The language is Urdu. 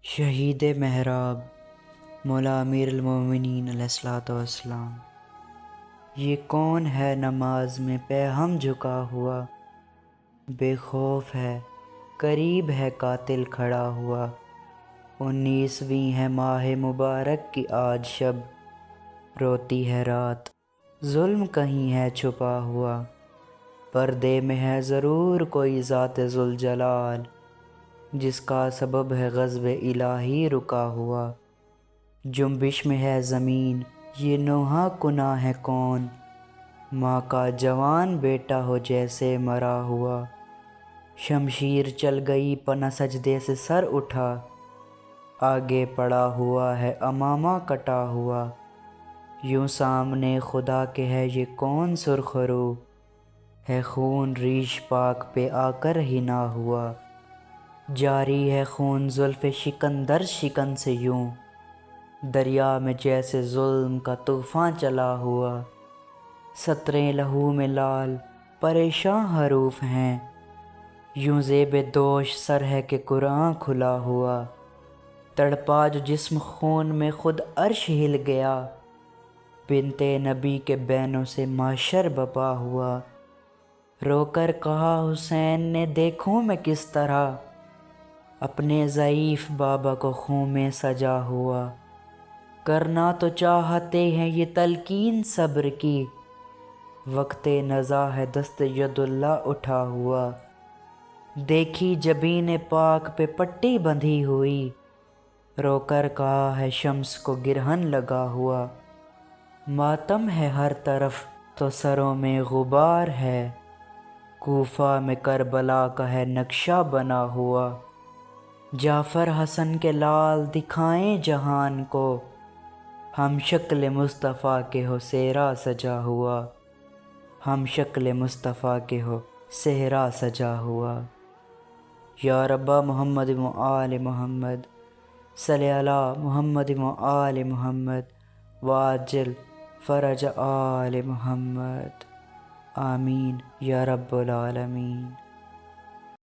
شہید محراب مولا امیر المومنین علیہ الصلوۃ والسلام۔ یہ کون ہے نماز میں پہ ہم جھکا ہوا، بے خوف ہے قریب ہے قاتل کھڑا ہوا۔ 19ویں ہے ماہ مبارک کی آج شب، روتی ہے رات ظلم کہیں ہے چھپا ہوا۔ پردے میں ہے ضرور کوئی ذات ذوالجلال، جس کا سبب ہے غضب الہی رکا ہوا۔ جنبش میں ہے زمین یہ نوحہ کناں ہے کون، ماں کا جوان بیٹا ہو جیسے مرا ہوا۔ شمشیر چل گئی پناہ سجدے سے سر اٹھا، آگے پڑا ہوا ہے امامہ کٹا ہوا۔ یوں سامنے خدا کے ہے یہ کون سرخ رو، ہے خون ریش پاک پہ آ کر ہی نہ ہوا۔ جاری ہے خون زلف شکن در شکن سے یوں، دریا میں جیسے ظلم کا طوفاں چلا ہوا۔ سطریں لہو میں لال پریشاں حروف ہیں، یوں زیب دوش سر ہے کہ قرآن کھلا ہوا۔ تڑپا جو جسم خون میں خود عرش ہل گیا، بنت نبی کے بینوں سے محشر بپا ہوا۔ رو کر کہا حسین نے دیکھوں میں کس طرح، اپنے ضعیف بابا کو خون میں سجا ہوا۔ کرنا تو چاہتے ہیں یہ تلقین صبر کی، وقت نزا ہے دست ید اللہ اٹھا ہوا۔ دیکھی جبین پاک پہ پٹی بندھی ہوئی، رو کر کہا ہے شمس کو گرہن لگا ہوا۔ ماتم ہے ہر طرف تو سروں میں غبار ہے، کوفہ میں کربلا کا ہے نقشہ بنا ہوا۔ جعفر حسن کے لال دکھائیں جہان کو، ہم شکل مصطفیٰ کے ہو صحرا سجا ہوا۔ ہم شکل مصطفیٰ کے ہو صحرا سجا ہوا۔ یا ربا محمد و آل محمد، صلی علی محمد و آل محمد، واجل فرج آل محمد، آمین یا رب العالمین۔